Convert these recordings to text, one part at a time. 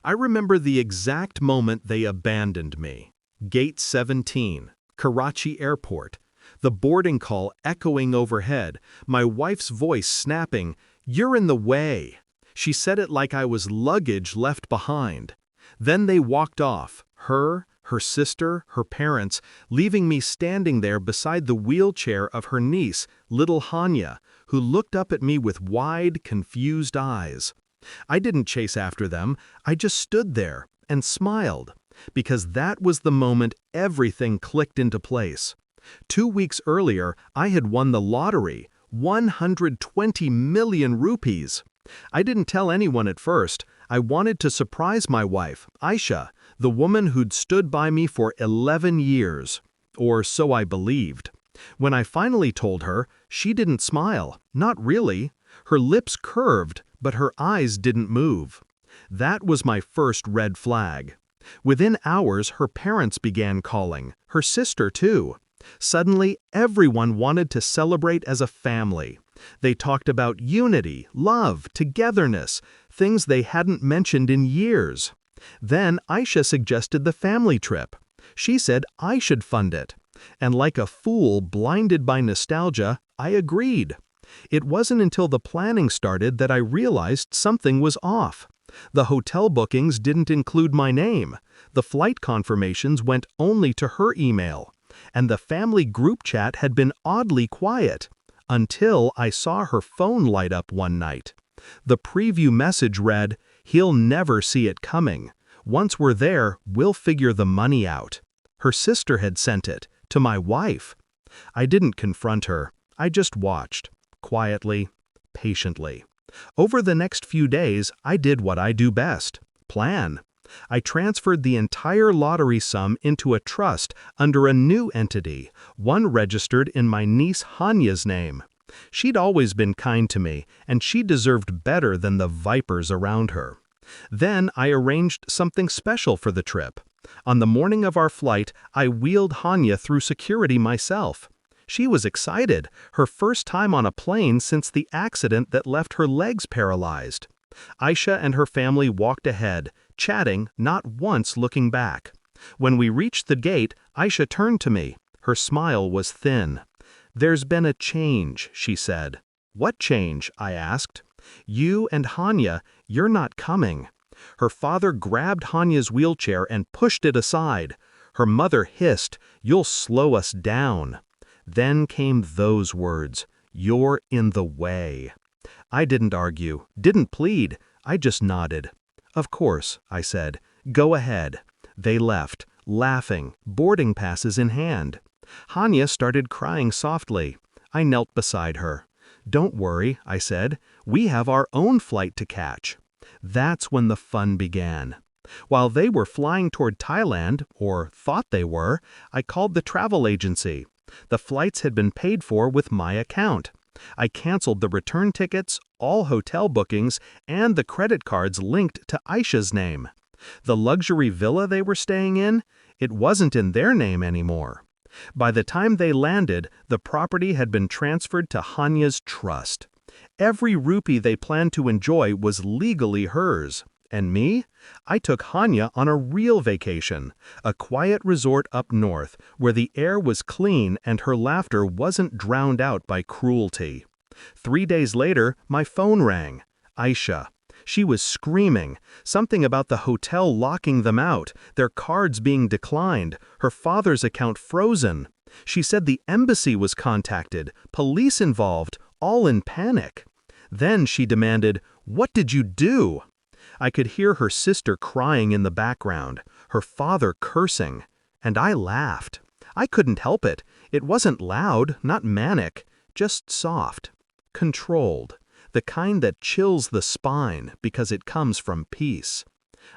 I remember the exact moment they abandoned me. Gate 17, Karachi Airport. The boarding call echoing overhead, my wife's voice snapping, "You're in the way." She said it like I was luggage left behind. Then they walked off, her sister, her parents, leaving me standing there beside the wheelchair of her niece, little Hanya, who looked up at me with wide, confused eyes. I didn't chase after them, I just stood there and smiled, because that was the moment everything clicked into place. 2 weeks earlier, I had won the lottery, 120 million rupees. I didn't tell anyone at first. I wanted to surprise my wife, Aisha, the woman who'd stood by me for 11 years. Or so I believed. When I finally told her, she didn't smile, not really. Her lips curved, but her eyes didn't move. That was my first red flag. Within hours, her parents began calling, her sister too. Suddenly, everyone wanted to celebrate as a family. They talked about unity, love, togetherness, things they hadn't mentioned in years. Then Aisha suggested the family trip. She said I should fund it. And like a fool blinded by nostalgia, I agreed. It wasn't until the planning started that I realized something was off. The hotel bookings didn't include my name. The flight confirmations went only to her email. And the family group chat had been oddly quiet, until I saw her phone light up one night. The preview message read, "He'll never see it coming. Once we're there, we'll figure the money out." Her sister had sent it, to my wife. I didn't confront her, I just watched, quietly, patiently. Over the next few days, I did what I do best, plan. I transferred the entire lottery sum into a trust under a new entity, one registered in my niece Hanya's name. She'd always been kind to me, and she deserved better than the vipers around her. Then I arranged something special for the trip. On the morning of our flight, I wheeled Hanya through security myself. She was excited, her first time on a plane since the accident that left her legs paralyzed. Aisha and her family walked ahead, chatting, not once looking back. When we reached the gate, Aisha turned to me. Her smile was thin. "There's been a change," she said. "What change?" I asked. "You and Hanya, you're not coming." Her father grabbed Hanya's wheelchair and pushed it aside. Her mother hissed, "You'll slow us down." Then came those words, "You're in the way." I didn't argue, didn't plead, I just nodded. "Of course," I said. "Go ahead." They left, laughing, boarding passes in hand. Hanya started crying softly. I knelt beside her. "Don't worry," I said. "We have our own flight to catch." That's when the fun began. While they were flying toward Thailand, or thought they were, I called the travel agency. The flights had been paid for with my account. I canceled the return tickets, all hotel bookings, and the credit cards linked to Aisha's name. The luxury villa they were staying in, it wasn't in their name anymore. By the time they landed, the property had been transferred to Hanya's trust. Every rupee they planned to enjoy was legally hers. And me? I took Hanya on a real vacation, a quiet resort up north, where the air was clean and her laughter wasn't drowned out by cruelty. 3 days later, my phone rang. Aisha. She was screaming, something about the hotel locking them out, their cards being declined, her father's account frozen. She said the embassy was contacted, police involved, all in panic. Then she demanded, "What did you do?" I could hear her sister crying in the background, her father cursing, and I laughed. I couldn't help it. It wasn't loud, not manic, just soft, controlled, the kind that chills the spine because it comes from peace.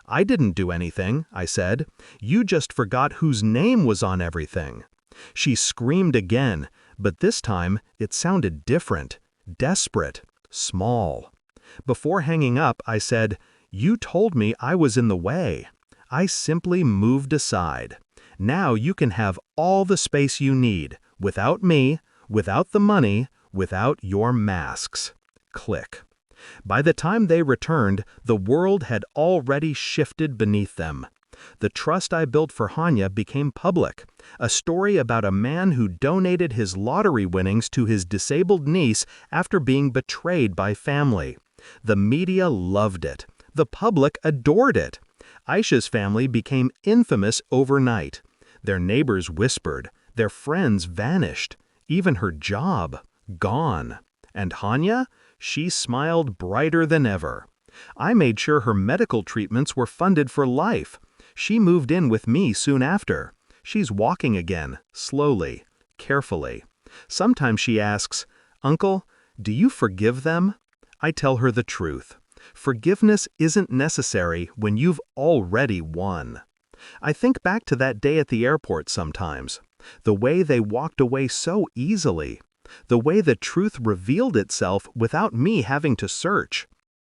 "I didn't do anything," I said. "You just forgot whose name was on everything." She screamed again, but this time it sounded different, desperate, small. Before hanging up, I said, "You told me I was in the way." I simply moved aside. "Now you can have all the space you need, without me, without the money, without your masks." Click. By the time they returned, the world had already shifted beneath them. The trust I built for Hanya became public, a story about a man who donated his lottery winnings to his disabled niece after being betrayed by family. The media loved it. The public adored it. Aisha's family became infamous overnight. Their neighbors whispered, their friends vanished, even her job, gone. And Hanya? She smiled brighter than ever. I made sure her medical treatments were funded for life. She moved in with me soon after. She's walking again, slowly, carefully. Sometimes she asks, "Uncle, do you forgive them?" I tell her the truth. Forgiveness isn't necessary when you've already won. I think back to that day at the airport sometimes. The way they walked away so easily. The way the truth revealed itself without me having to search.